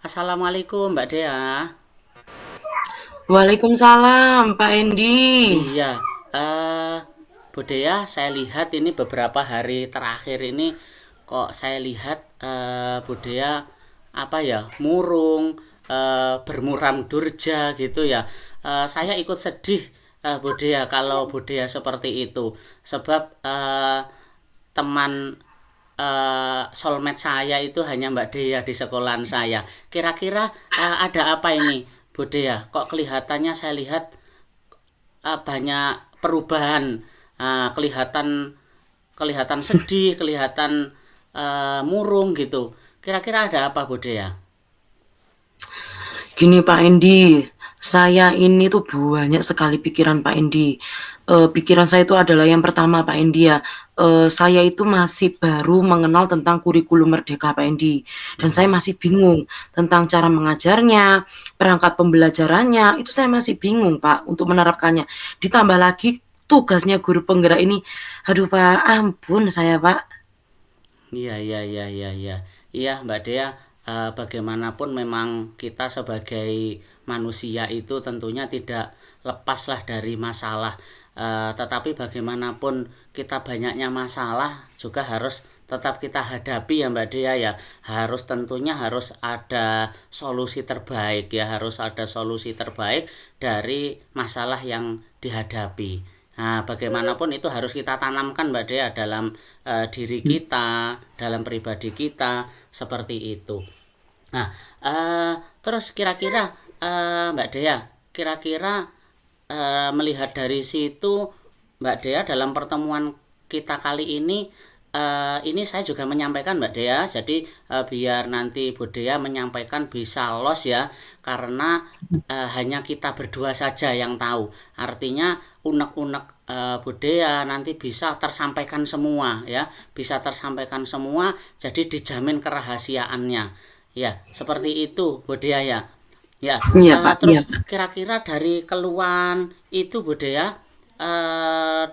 Assalamualaikum Mbak Dea. Waalaikumsalam, Pak Endi. Iya, eh Bu Dea, saya lihat ini beberapa hari terakhir ini kok saya lihat Bu Dea apa ya murung, bermuram durja gitu ya. Saya ikut sedih Bu Dea kalau Bu Dea seperti itu, sebab teman soulmate saya itu hanya Mbak Dea di sekolahan saya. Kira-kira ada apa ini, Bu Dea? Kok kelihatannya saya lihat banyak perubahan, kelihatan kelihatan sedih, kelihatan murung gitu. Kira-kira ada apa, Bu Dea? Gini Pak Endi, saya ini tuh banyak sekali pikiran Pak Endi. Pikiran saya itu adalah yang pertama Pak Endi ya, saya itu masih baru mengenal tentang kurikulum Merdeka Pak Endi. Dan saya Iya. masih bingung tentang cara mengajarnya, perangkat pembelajarannya, itu saya masih bingung Pak untuk menerapkannya. Ditambah lagi tugasnya guru penggerak ini, aduh Pak, ampun saya Pak. Iya, iya, iya, iya, iya. Iya, Mbak Dea, bagaimanapun memang kita sebagai manusia itu tentunya tidak lepaslah dari masalah. Tetapi bagaimanapun kita banyaknya masalah juga harus tetap kita hadapi ya Mbak Dea ya. Harus tentunya harus ada solusi terbaik ya, harus ada solusi terbaik dari masalah yang dihadapi. Nah, bagaimanapun itu harus kita tanamkan Mbak Dea dalam diri kita, dalam pribadi kita seperti itu. Nah, terus kira-kira Mbak Dea, kira-kira melihat dari situ Mbak Dea dalam pertemuan kita kali ini saya juga menyampaikan Mbak Dea, jadi biar nanti Bu Dea menyampaikan bisa los ya, karena hanya kita berdua saja yang tahu. Artinya unek-unek Bu Dea nanti bisa tersampaikan semua ya, bisa tersampaikan semua, jadi dijamin kerahasiaannya. Ya, seperti itu Bu Dea ya. Ya, Iya Pak, iya terus Pak. kira-kira dari keluhan itu Bu Dea,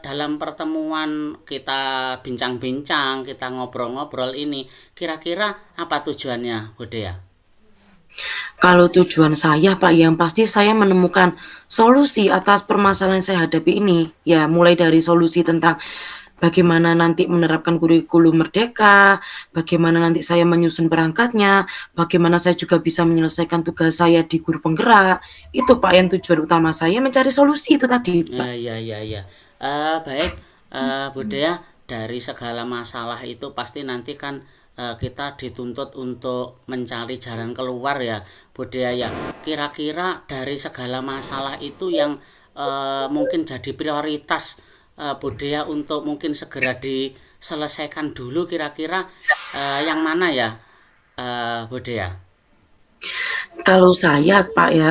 dalam pertemuan kita bincang-bincang, kita ngobrol-ngobrol ini, kira-kira apa tujuannya Bu Dea? Kalau tujuan saya, Pak, yang pasti saya menemukan solusi atas permasalahan yang saya hadapi ini. Ya, mulai dari solusi tentang bagaimana nanti menerapkan kurikulum merdeka, bagaimana nanti saya menyusun perangkatnya, bagaimana saya juga bisa menyelesaikan tugas saya di guru penggerak. Itu, Pak, yang tujuan utama saya mencari solusi itu tadi, Ya, Pak. ya, ya, ya. Baik, Bu Dea, dari segala masalah itu pasti nanti kan kita dituntut untuk mencari jalan keluar ya, Bu Dea ya. Kira-kira dari segala masalah itu yang mungkin jadi prioritas Bu Dea untuk mungkin segera diselesaikan dulu, kira-kira yang mana ya, Bu Dea? Kalau saya, Pak, ya,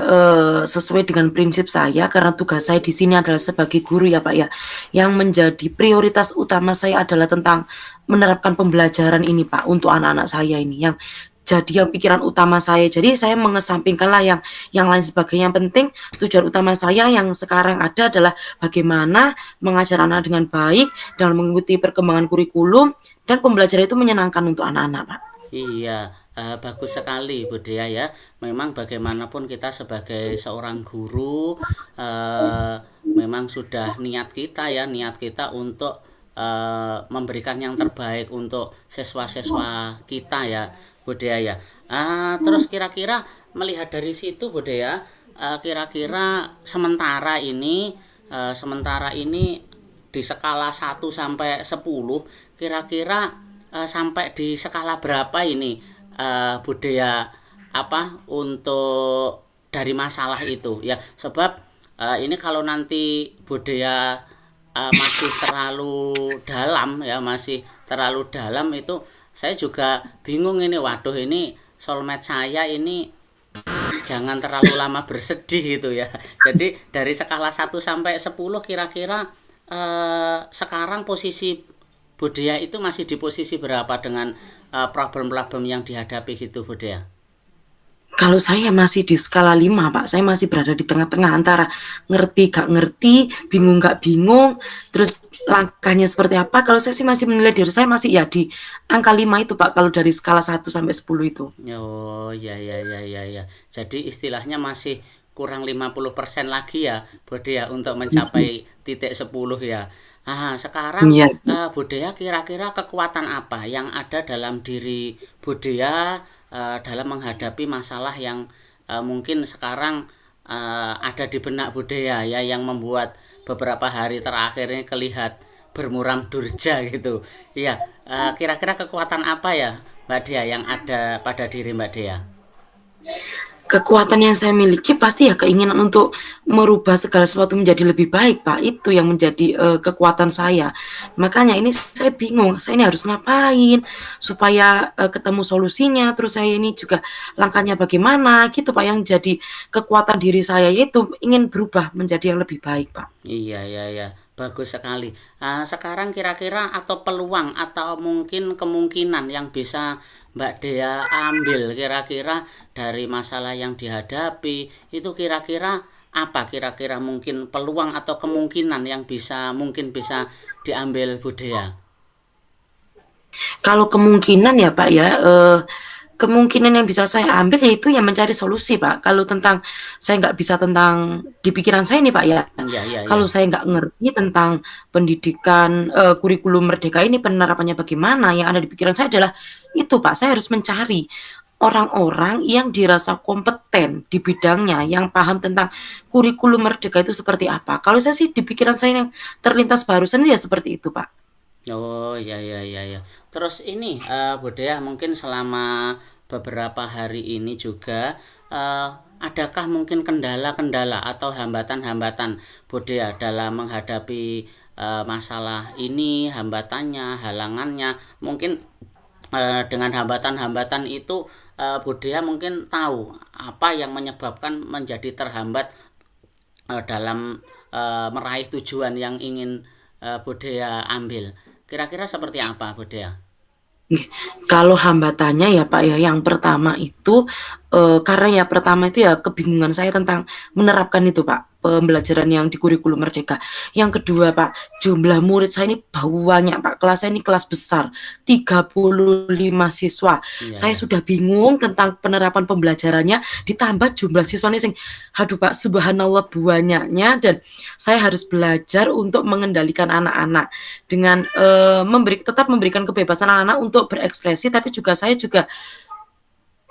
sesuai dengan prinsip saya karena tugas saya di sini adalah sebagai guru ya, Pak, ya, yang menjadi prioritas utama saya adalah tentang menerapkan pembelajaran ini, Pak, untuk anak-anak saya ini yang jadi yang pikiran utama saya. Jadi saya mengesampingkanlah yang lain sebagainya. Yang penting tujuan utama saya yang sekarang ada adalah bagaimana mengajar anak dengan baik dan mengikuti perkembangan kurikulum dan pembelajaran itu menyenangkan untuk anak-anak, Pak. Iya, bagus sekali Bu Dea ya. Memang bagaimanapun kita sebagai seorang guru, eh, memang sudah niat kita ya, niat kita untuk memberikan yang terbaik untuk siswa-siswa kita ya, Bu Dea ya. Terus kira-kira melihat dari situ Bu Dea, kira-kira sementara ini di skala 1 sampai 10, kira-kira sampai di skala berapa ini budaya apa untuk dari masalah itu ya, sebab ini kalau nanti budaya masih terlalu dalam ya, masih terlalu dalam itu saya juga bingung ini, waduh ini soulmate saya ini jangan terlalu lama bersedih gitu ya. Jadi dari skala 1 sampai 10, kira-kira sekarang posisi Budaya itu masih di posisi berapa dengan problem-problem yang dihadapi gitu Budaya? Kalau saya masih di skala 5, Pak. Saya masih berada di tengah-tengah antara ngerti, gak ngerti, bingung, gak bingung, terus langkahnya seperti apa. Kalau saya sih masih menilai diri saya masih ya di angka 5 itu, Pak, kalau dari skala 1 sampai 10 itu. Oh, ya ya ya ya ya. Jadi istilahnya masih kurang 50% lagi ya, Bude ya, untuk mencapai titik 10 ya. Sekarang Iya. Bude ya, kira-kira kekuatan apa yang ada dalam diri Bude ya dalam menghadapi masalah yang mungkin sekarang ada di benak Bude ya yang membuat beberapa hari terakhir ini kelihatan bermuram durja gitu. Iya, kira-kira kekuatan apa ya Mbak Dea yang ada pada diri Mbak Dea? Kekuatan yang saya miliki pasti ya keinginan untuk merubah segala sesuatu menjadi lebih baik, Pak. Itu yang menjadi kekuatan saya. Makanya ini saya bingung, saya ini harus ngapain supaya ketemu solusinya. Terus saya ini juga langkahnya bagaimana gitu, Pak. Yang jadi kekuatan diri saya yaitu ingin berubah menjadi yang lebih baik, Pak. Iya, iya, iya. Bagus sekali. Sekarang kira-kira atau peluang atau mungkin kemungkinan yang bisa Mbak Dea ambil kira-kira dari masalah yang dihadapi itu kira-kira apa kira-kira mungkin peluang atau kemungkinan yang mungkin bisa diambil Bu Dea? Kalau kemungkinan ya Pak ya, kemungkinan yang bisa saya ambil yaitu yang mencari solusi Pak. Kalau tentang saya nggak bisa tentang di pikiran saya nih Pak ya, Iya, iya, iya. kalau saya nggak ngerti tentang pendidikan, kurikulum Merdeka ini penerapannya bagaimana, yang ada di pikiran saya adalah itu Pak, saya harus mencari orang-orang yang dirasa kompeten di bidangnya, yang paham tentang kurikulum Merdeka itu seperti apa. Kalau saya sih di pikiran saya yang terlintas barusan ya seperti itu Pak. Oh, ya ya ya ya. Terus ini Budaya mungkin selama beberapa hari ini juga adakah mungkin kendala-kendala atau hambatan-hambatan Budaya dalam menghadapi masalah ini, hambatannya, halangannya. Mungkin dengan hambatan-hambatan itu Budaya mungkin tahu apa yang menyebabkan menjadi terhambat dalam meraih tujuan yang ingin Budaya ambil. Kira-kira seperti apa, Budaya? Kalau hambatannya ya Pak ya, yang pertama itu, karena ya pertama itu ya kebingungan saya tentang menerapkan itu Pak, pembelajaran yang di kurikulum Merdeka. Yang kedua Pak, jumlah murid saya ini banyak Pak, kelas saya ini kelas besar, 35 siswa. Iya, Saya ya. sudah bingung tentang penerapan pembelajarannya, ditambah jumlah siswanya sing aduh Pak, subhanallah banyaknya dan saya harus belajar untuk mengendalikan anak-anak dengan tetap memberikan kebebasan anak-anak untuk berekspresi, tapi juga saya juga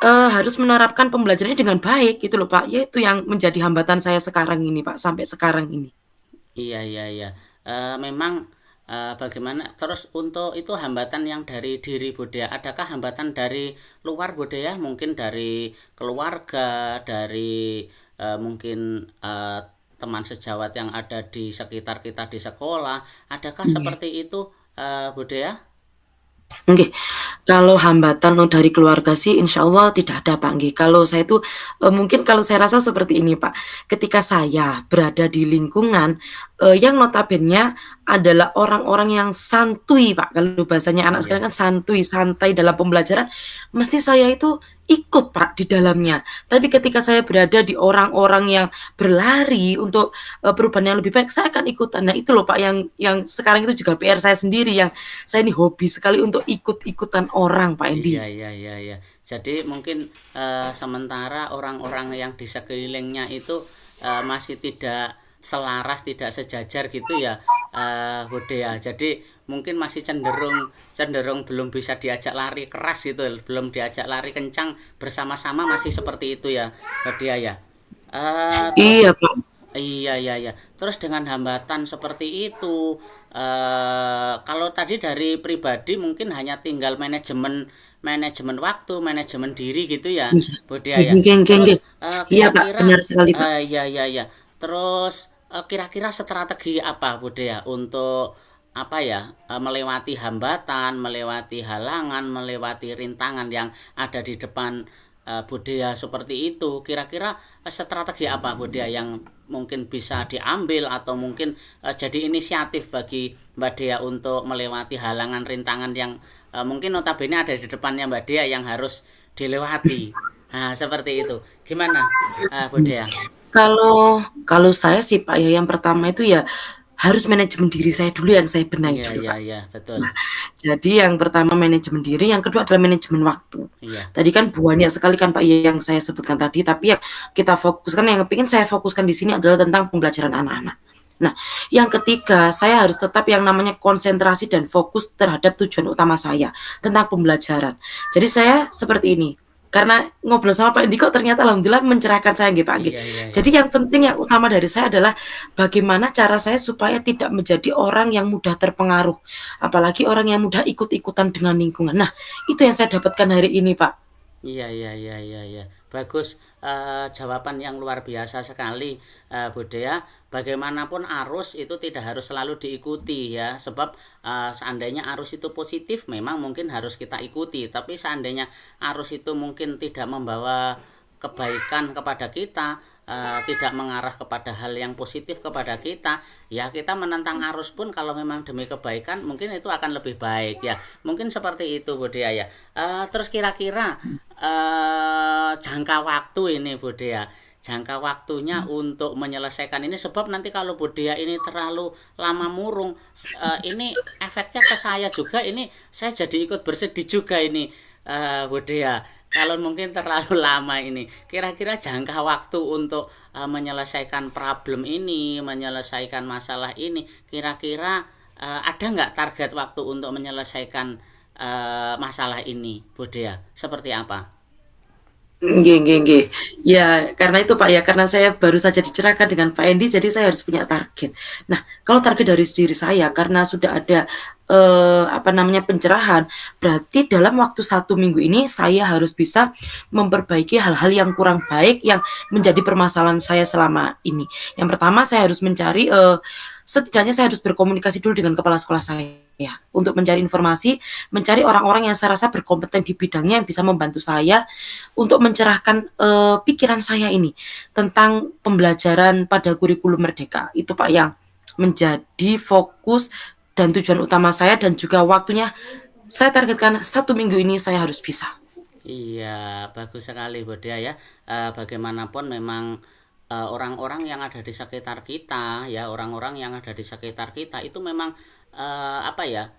harus menerapkan pembelajarannya dengan baik gitu loh Pak. Yaitu yang menjadi hambatan saya sekarang ini Pak, sampai sekarang ini. Iya, iya, iya. Memang bagaimana terus untuk itu hambatan yang dari diri Budaya, adakah hambatan dari luar Budaya? Mungkin dari keluarga, dari mungkin teman sejawat yang ada di sekitar kita di sekolah. Adakah seperti itu Budaya? Nggih, kalau hambatan dari keluarga sih insya Allah tidak ada Pak, nggih. Kalau saya itu, mungkin kalau saya rasa seperti ini Pak, ketika saya berada di lingkungan, yang notabene adalah orang-orang yang santuy Pak, kalau bahasanya anak Iya. sekarang kan santuy, santai dalam pembelajaran, mesti saya itu ikut Pak di dalamnya. Tapi ketika saya berada di orang-orang yang berlari untuk, perubahan yang lebih baik, saya akan ikutan. Nah itu loh Pak yang sekarang itu juga PR saya sendiri yang saya ini hobi sekali untuk ikut-ikutan orang, Pak Endi. Iya, iya, iya, iya. Jadi mungkin sementara orang-orang yang di sekelilingnya itu masih tidak selaras, tidak sejajar gitu ya, Bude ya. Jadi mungkin masih cenderung cenderung belum bisa diajak lari keras gitu, belum diajak lari kencang bersama-sama masih seperti itu ya, Bude ya. Terus Iya, Pak. iya, iya, iya. Terus dengan hambatan seperti itu, kalau tadi dari pribadi mungkin hanya tinggal manajemen manajemen waktu, manajemen diri gitu ya, Budia ya. Nggih nggih nggih. Terus Iya, Pak, kira-kira, benar sekali, Pak. iya, iya, iya. Terus kira-kira strategi apa, Budia, untuk apa ya, melewati hambatan, melewati halangan, melewati rintangan yang ada di depan budaya seperti itu, kira-kira strategi apa budaya yang mungkin bisa diambil atau mungkin jadi inisiatif bagi Mbak Dea untuk melewati halangan rintangan yang mungkin notabene ada di depannya Mbak Dea yang harus dilewati. Nah, seperti itu. Gimana, Bu Dea? Kalau kalau saya sih Pak ya, yang pertama itu ya harus manajemen diri saya dulu yang saya benahi Iya dulu iya Pak. iya, betul. Nah, jadi yang pertama manajemen diri, yang kedua adalah manajemen waktu. Iya. Tadi kan banyak sekali kan Pak ya yang saya sebutkan tadi, tapi yang kita fokuskan, yang pengen saya fokuskan di sini adalah tentang pembelajaran anak-anak. Nah, yang ketiga, saya harus tetap yang namanya konsentrasi dan fokus terhadap tujuan utama saya tentang pembelajaran. Jadi saya seperti ini, karena ngobrol sama Pak Indi kok ternyata alhamdulillah mencerahkan saya nggih Pak nggih. Iya iya iya. Jadi yang penting yang utama dari saya adalah bagaimana cara saya supaya tidak menjadi orang yang mudah terpengaruh, apalagi orang yang mudah ikut-ikutan dengan lingkungan. Nah, itu yang saya dapatkan hari ini Pak. Iya iya iya iya iya. Bagus, jawaban yang luar biasa sekali, Bu Dea. Bagaimanapun arus itu tidak harus selalu diikuti ya, sebab seandainya arus itu positif memang mungkin harus kita ikuti, tapi seandainya arus itu mungkin tidak membawa kebaikan kepada kita, tidak mengarah kepada hal yang positif kepada kita, ya kita menentang arus pun kalau memang demi kebaikan mungkin itu akan lebih baik ya. Mungkin seperti itu Bu Dea ya. Terus kira-kira jangka waktu ini Bu Dea, jangka waktunya untuk menyelesaikan ini, sebab nanti kalau Bu Dea ini terlalu lama murung, ini efeknya ke saya juga, ini saya jadi ikut bersedih juga ini, Bu Dea, kalau mungkin terlalu lama ini. Kira-kira jangka waktu untuk menyelesaikan problem ini, menyelesaikan masalah ini, kira-kira ada nggak target waktu untuk menyelesaikan masalah ini, Bu Dea? Seperti apa? Nggih nggih nggih. Ya, karena itu Pak ya, karena saya baru saja dicerahkan dengan Pak Endi, jadi saya harus punya target. Nah, kalau target dari diri saya karena sudah ada, apa namanya, pencerahan, berarti dalam waktu 1 minggu ini saya harus bisa memperbaiki hal-hal yang kurang baik yang menjadi permasalahan saya selama ini. Yang pertama saya harus mencari, setidaknya saya harus berkomunikasi dulu dengan kepala sekolah saya, untuk mencari informasi, mencari orang-orang yang saya rasa berkompeten di bidangnya yang bisa membantu saya untuk mencerahkan, pikiran saya ini tentang pembelajaran pada kurikulum Merdeka. Itu Pak yang menjadi fokus dan tujuan utama saya, dan juga waktunya saya targetkan 1 minggu ini saya harus bisa. Iya, bagus sekali Bu Dea ya. Bagaimanapun memang orang-orang yang ada di sekitar kita ya, orang-orang yang ada di sekitar kita itu memang apa ya?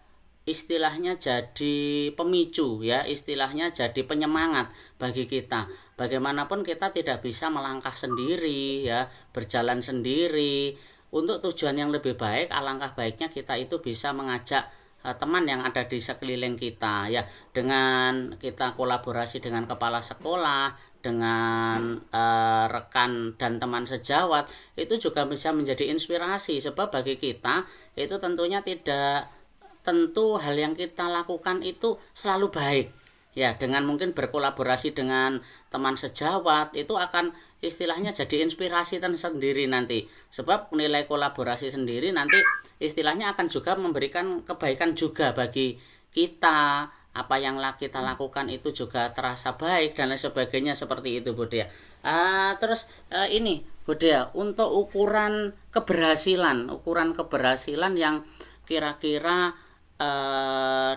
Istilahnya jadi pemicu ya, istilahnya jadi penyemangat bagi kita. Bagaimanapun kita tidak bisa melangkah sendiri ya, berjalan sendiri. Untuk tujuan yang lebih baik, alangkah baiknya kita itu bisa mengajak teman yang ada di sekeliling kita ya, dengan kita kolaborasi dengan kepala sekolah, dengan rekan dan teman sejawat, itu juga bisa menjadi inspirasi, sebab bagi kita itu tentunya tidak tentu hal yang kita lakukan itu selalu baik ya. Dengan mungkin berkolaborasi dengan teman sejawat itu akan istilahnya jadi inspirasi sendiri nanti, sebab nilai kolaborasi sendiri nanti istilahnya akan juga memberikan kebaikan juga bagi kita. Apa yang kita lakukan itu juga terasa baik dan lain sebagainya, seperti itu Bu Dea. Terus ini Bu Dea, untuk ukuran keberhasilan yang kira-kira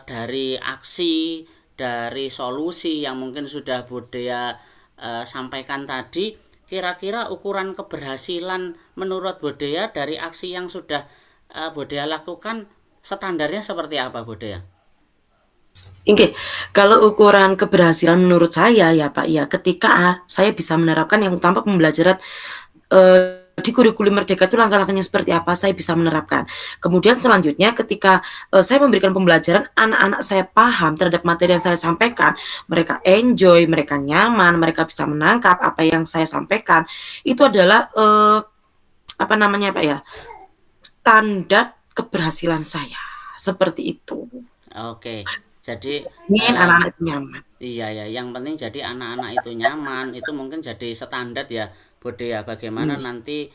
dari aksi, dari solusi yang mungkin sudah Bu Dea sampaikan tadi, kira-kira ukuran keberhasilan menurut Bu Dea dari aksi yang sudah Bu Dea lakukan, standarnya seperti apa Bu Dea? Oke, kalau ukuran keberhasilan menurut saya ya Pak ya, ketika saya bisa menerapkan yang utama pembelajaran di kurikulum Merdeka itu langkah-langkahnya seperti apa, saya bisa menerapkan. Kemudian selanjutnya ketika saya memberikan pembelajaran, anak-anak saya paham terhadap materi yang saya sampaikan, mereka enjoy, mereka nyaman, mereka bisa menangkap apa yang saya sampaikan. Itu adalah apa namanya Pak ya, standar keberhasilan saya. Seperti itu. Oke, jadi Ingin anak-anak itu nyaman. iya ya, yang penting jadi anak-anak itu nyaman, itu mungkin jadi standar ya, Bode ya. Bagaimana nanti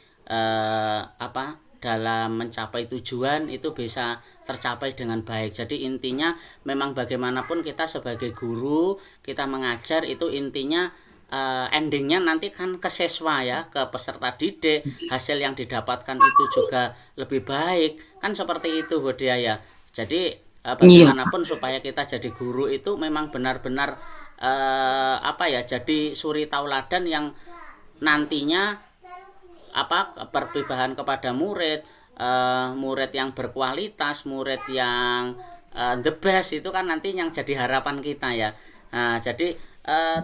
apa dalam mencapai tujuan itu bisa tercapai dengan baik. Jadi intinya memang bagaimanapun kita sebagai guru, kita mengajar itu intinya endingnya nanti kan ke siswa ya, ke peserta didik, hasil yang didapatkan itu juga lebih baik, kan seperti itu Bode ya. Jadi Iya. bagaimanapun supaya kita jadi guru itu memang benar-benar jadi suri tauladan yang nantinya perpibahan kepada murid, murid yang berkualitas, murid yang the best, itu kan nanti yang jadi harapan kita ya. Nah, jadi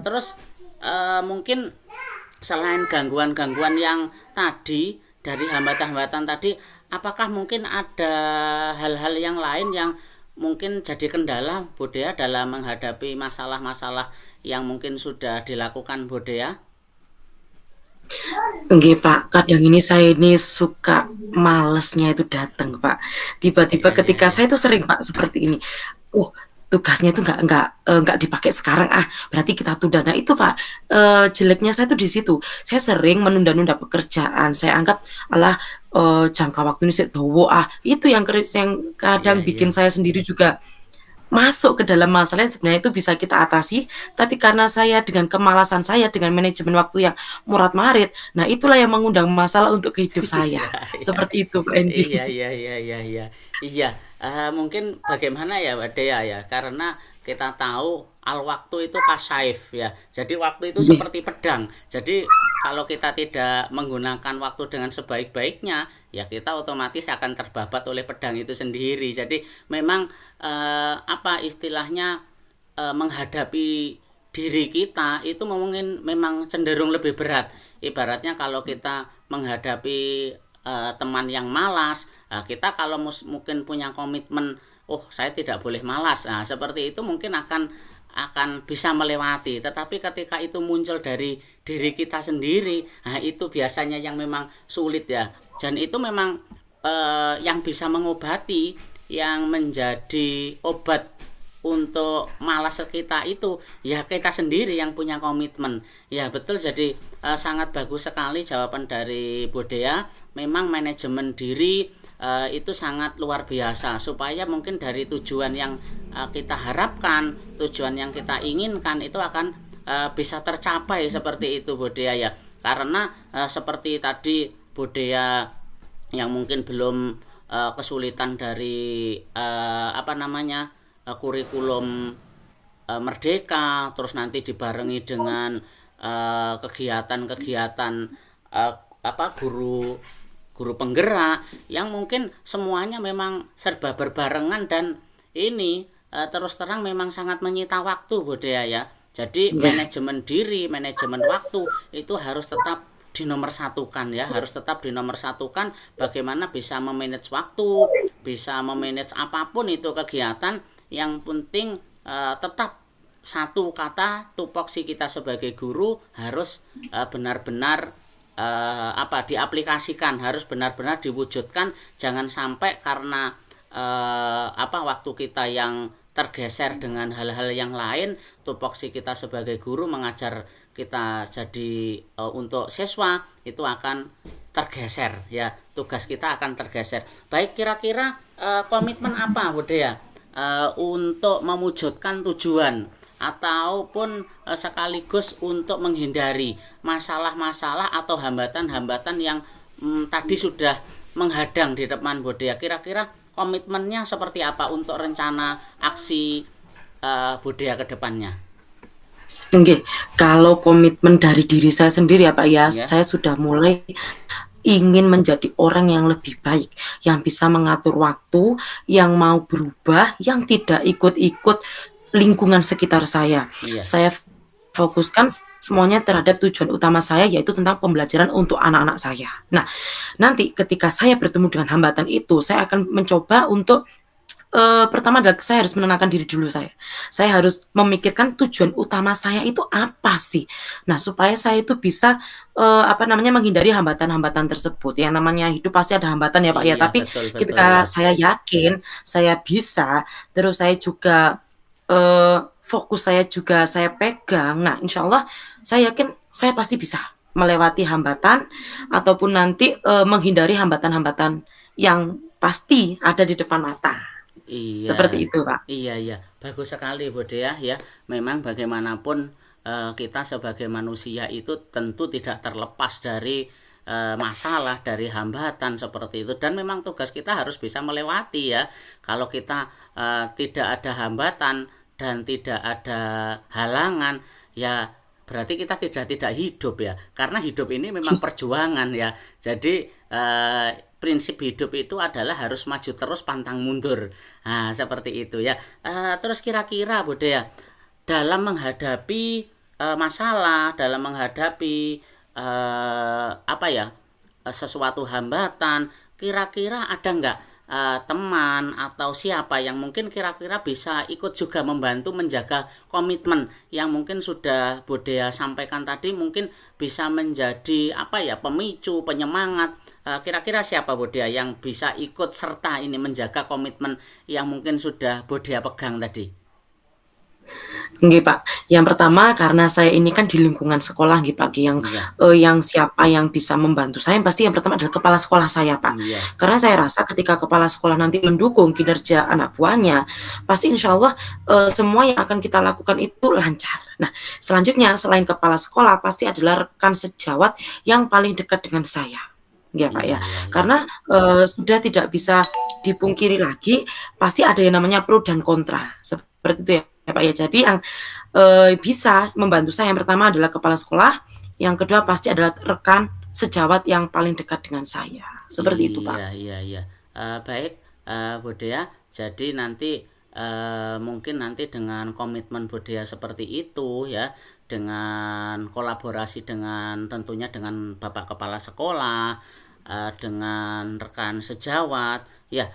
terus mungkin selain gangguan-gangguan yang tadi dari hambatan-hambatan tadi, apakah mungkin ada hal-hal yang lain yang mungkin jadi kendala Budaya dalam menghadapi masalah-masalah yang mungkin sudah dilakukan Budaya? Nggih, Pak, kadang ini saya ini suka malesnya itu datang, Pak. Tiba-tiba Iya, iya, ketika iya. saya itu sering, Pak, seperti ini. Oh, tugasnya itu nggak dipakai sekarang, berarti kita tunda. Nah itu, Pak, jeleknya saya tuh di situ. Saya sering menunda-nunda pekerjaan. Saya anggap, alah, jangka waktu ini sik dawa, itu yang Iya, kadang iya. bikin saya sendiri juga masuk ke dalam masalah yang sebenarnya itu bisa kita atasi, tapi karena saya dengan kemalasan saya, dengan manajemen waktu yang murad-marid, nah itulah yang mengundang masalah untuk hidup saya. Iya, iya. Seperti itu, Pak Endi. Iya, iya, iya, iya, iya. Iya, mungkin bagaimana ya Mbak Dea ya, karena kita tahu al waktu itu kasaif ya. Jadi waktu itu Nggih, seperti pedang. Jadi kalau kita tidak menggunakan waktu dengan sebaik-baiknya, ya kita otomatis akan terbabat oleh pedang itu sendiri. Jadi memang apa istilahnya, menghadapi diri kita itu mungkin memang cenderung lebih berat. Ibaratnya kalau kita menghadapi teman yang malas, kita kalau mungkin punya komitmen, oh saya tidak boleh malas, nah seperti itu mungkin akan bisa melewati. Tetapi ketika itu muncul dari diri kita sendiri, nah itu biasanya yang memang sulit ya. Dan itu memang yang bisa mengobati, yang menjadi obat untuk malas kita itu ya kita sendiri yang punya komitmen. Ya betul, jadi sangat bagus sekali jawaban dari Budaya. Memang manajemen diri itu sangat luar biasa, supaya mungkin dari tujuan yang kita harapkan, tujuan yang kita inginkan itu akan bisa tercapai seperti itu Budaya ya. Karena seperti tadi Budaya yang mungkin belum kesulitan dari kurikulum Merdeka, terus nanti dibarengi dengan kegiatan-kegiatan guru guru penggerak yang mungkin semuanya memang serba berbarengan, dan ini terus terang memang sangat menyita waktu Budaya ya. Jadi iya. manajemen diri, manajemen waktu itu harus tetap dinomorsatukan ya, harus tetap dinomorsatukan. Bagaimana bisa memanage waktu, bisa memanage apapun itu kegiatan, yang penting tetap satu kata tupoksi kita sebagai guru harus benar-benar diaplikasikan, harus benar-benar diwujudkan. Jangan sampai karena waktu kita yang tergeser dengan hal-hal yang lain, tupoksi kita sebagai guru mengajar kita jadi untuk siswa itu akan tergeser ya, tugas kita akan tergeser. Baik, kira-kira komitmen apa Budaya untuk mewujudkan tujuan ataupun sekaligus untuk menghindari masalah-masalah atau hambatan-hambatan yang tadi sudah menghadang di depan Budaya? Kira-kira komitmennya seperti apa untuk rencana aksi Budaya ke depannya? Nggih, kalau komitmen dari diri saya sendiri ya, Pak, ya, Ya. saya sudah mulai ingin menjadi orang yang lebih baik, yang bisa mengatur waktu, yang mau berubah, yang tidak ikut-ikut lingkungan sekitar saya. Iya. Saya fokuskan semuanya terhadap tujuan utama saya, yaitu tentang pembelajaran untuk anak-anak saya. Nah, nanti ketika saya bertemu dengan hambatan itu, saya akan mencoba untuk pertama adalah saya harus menenangkan diri dulu saya. Saya harus memikirkan tujuan utama saya itu apa sih. Nah, supaya saya itu bisa, menghindari hambatan-hambatan tersebut. Yang namanya hidup pasti ada hambatan ya, Pak, ya, Iya, tapi betul betul ketika ya. saya yakin saya bisa, terus saya juga, fokus saya juga saya pegang, nah insya Allah saya yakin saya pasti bisa melewati hambatan ataupun nanti, menghindari hambatan-hambatan yang pasti ada di depan mata. Seperti Iya, itu, Pak. iya, iya, bagus sekali Budaya ya. Memang bagaimanapun kita sebagai manusia itu tentu tidak terlepas dari masalah, dari hambatan seperti itu. Dan memang tugas kita harus bisa melewati ya. Kalau kita tidak ada hambatan, dan tidak ada halangan, ya berarti kita tidak hidup ya. Karena hidup ini memang perjuangan ya. Jadi prinsip hidup itu adalah harus maju terus pantang mundur. Nah, seperti itu ya. Terus kira-kira Bude ya, dalam menghadapi masalah, dalam menghadapi apa ya, sesuatu hambatan, kira-kira ada nggak teman atau siapa yang mungkin kira-kira bisa ikut juga membantu menjaga komitmen yang mungkin sudah Bodea sampaikan tadi, mungkin bisa menjadi apa ya, pemicu, penyemangat. Kira-kira siapa Bodea yang bisa ikut serta ini menjaga komitmen yang mungkin sudah Bodea pegang tadi? Nggih, Pak. Yang pertama karena saya ini kan di lingkungan sekolah nggih, Pak, Iya, yang siapa yang bisa membantu saya pasti yang pertama adalah kepala sekolah saya, Pak. iya, Karena saya rasa ketika kepala sekolah nanti mendukung kinerja anak buahnya, pasti insya Allah, semua yang akan kita lakukan itu lancar. Nah, selanjutnya selain kepala sekolah pasti adalah rekan sejawat yang paling dekat dengan saya. Ya, Pak, iya, ya. iya, iya, Karena, sudah tidak bisa dipungkiri lagi pasti ada yang namanya pro dan kontra, seperti itu ya, Pak, ya. Jadi yang bisa membantu saya yang pertama adalah kepala sekolah, yang kedua pasti adalah rekan sejawat yang paling dekat dengan saya, seperti itu, Pak. iya, iya, iya. Baik, Bodea. Jadi nanti mungkin nanti dengan komitmen Bodea seperti itu ya, dengan kolaborasi dengan tentunya dengan Bapak Kepala Sekolah, dengan rekan sejawat, ya,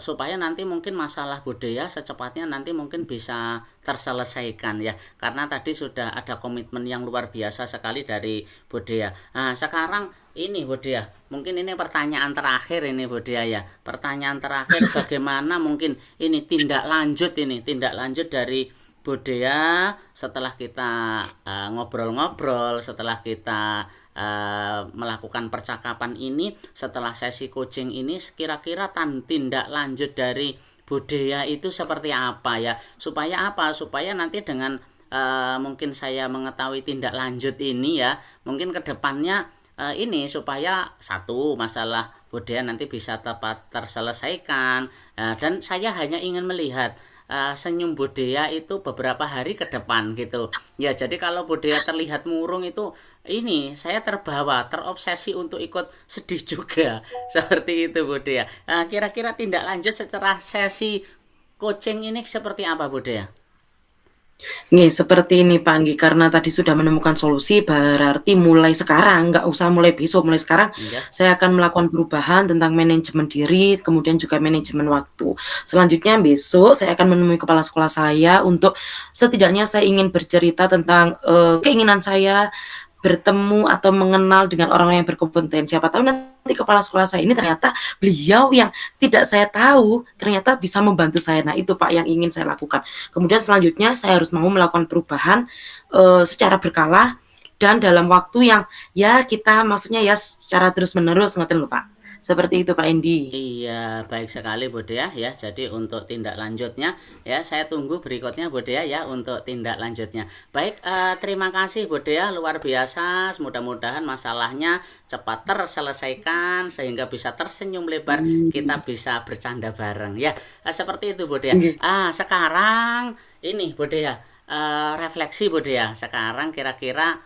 supaya nanti mungkin masalah budaya secepatnya nanti mungkin bisa terselesaikan ya, karena tadi sudah ada komitmen yang luar biasa sekali dari budaya. Nah, sekarang ini budaya, mungkin ini pertanyaan terakhir ini budaya ya, pertanyaan terakhir, bagaimana mungkin ini tindak lanjut dari budaya setelah kita ngobrol-ngobrol, setelah kita melakukan percakapan ini, setelah sesi coaching ini, kira-kira tindak lanjut dari budaya itu seperti apa ya, supaya apa, supaya nanti dengan mungkin saya mengetahui tindak lanjut ini ya, mungkin kedepannya ini supaya satu masalah budaya nanti bisa tepat terselesaikan, dan saya hanya ingin melihat senyum budaya itu beberapa hari ke depan gitu ya. Jadi kalau budaya terlihat murung itu, ini saya terbawa, terobsesi untuk ikut sedih juga seperti itu budaya. Kira-kira tindak lanjut setelah sesi coaching ini seperti apa budaya? Nggih, seperti ini Pak nggih, karena tadi sudah menemukan solusi berarti mulai sekarang, nggak usah mulai besok, mulai sekarang Ya, saya akan melakukan perubahan tentang manajemen diri, kemudian juga manajemen waktu. Selanjutnya besok saya akan menemui kepala sekolah saya untuk setidaknya saya ingin bercerita tentang, keinginan saya bertemu atau mengenal dengan orang yang berkompeten. Siapa tahu nanti kepala sekolah saya ini ternyata beliau yang tidak saya tahu, ternyata bisa membantu saya. Nah, itu Pak yang ingin saya lakukan. Kemudian selanjutnya saya harus mau melakukan perubahan, secara berkala dan dalam waktu yang ya kita maksudnya ya secara terus-menerus ngoten lho, Pak. Seperti itu Pak Endi. iya, baik sekali Bodea ya. Jadi untuk tindak lanjutnya ya, saya tunggu berikutnya Bodea ya untuk tindak lanjutnya. Baik, terima kasih Bodea, luar biasa. Mudah-mudahan masalahnya cepat terselesaikan sehingga bisa tersenyum lebar, kita bisa bercanda bareng ya. Seperti itu Bodea. Nggih. Sekarang ini Bodea, refleksi Bodea. Sekarang kira-kira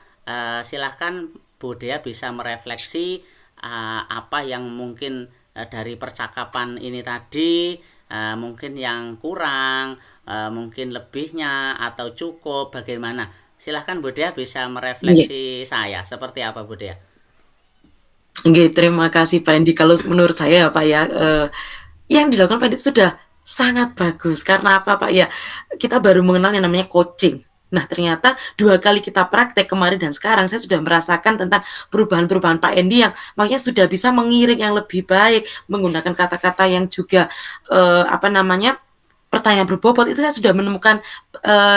silahkan Bodea bisa merefleksi apa yang mungkin dari percakapan ini tadi, mungkin yang kurang, mungkin lebihnya atau cukup, bagaimana? Silahkan Budaya bisa Nggih. merefleksi saya. Seperti apa Budaya? Nggih, terima kasih Pak Endi. Kalau menurut saya ya Pak ya, yang dilakukan Pak Endi sudah sangat bagus. Karena apa Pak ya, kita baru mengenal yang namanya coaching. Nah ternyata 2 kali kita praktek kemarin dan sekarang saya sudah merasakan tentang perubahan-perubahan Pak Endi yang makanya sudah bisa mengiring yang lebih baik, menggunakan kata-kata yang juga, apa namanya, pertanyaan berbobot itu saya sudah menemukan,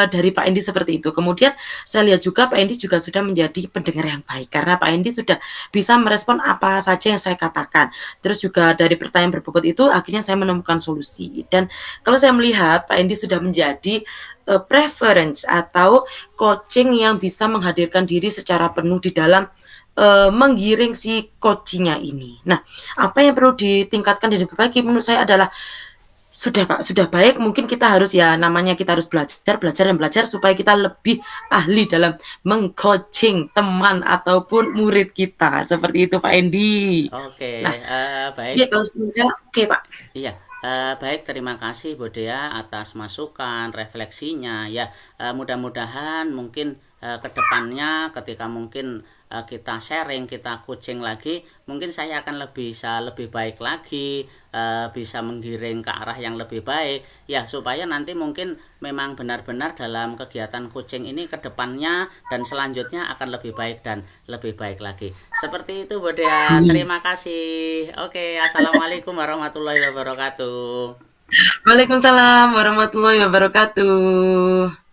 dari Pak Endi seperti itu. Kemudian saya lihat juga Pak Endi juga sudah menjadi pendengar yang baik, karena Pak Endi sudah bisa merespon apa saja yang saya katakan. Terus juga dari pertanyaan berbobot itu akhirnya saya menemukan solusi. Dan kalau saya melihat Pak Endi sudah menjadi, preference atau coaching yang bisa menghadirkan diri secara penuh di dalam, menggiring si coaching-nya ini. Nah, apa yang perlu ditingkatkan dan diperbaiki menurut saya adalah Sudah Pak, sudah baik. Mungkin kita harus ya namanya kita harus belajar, belajar dan belajar supaya kita lebih ahli dalam meng-coaching teman ataupun murid kita. Seperti itu Pak Endi. Oke, Nah, baik. iya kalau saya oke Pak. Iya, baik, terima kasih Bu Dea atas masukan, refleksinya ya. Mudah-mudahan mungkin ke depannya ketika mungkin kita sharing, kita coaching lagi, mungkin saya akan bisa lebih baik lagi, bisa menggiring ke arah yang lebih baik ya, supaya nanti mungkin memang benar-benar dalam kegiatan coaching ini ke depannya dan selanjutnya akan lebih baik dan lebih baik lagi. Seperti itu Bu Dea, terima kasih. Oke, assalamualaikum warahmatullahi wabarakatuh. Waalaikumsalam warahmatullahi wabarakatuh.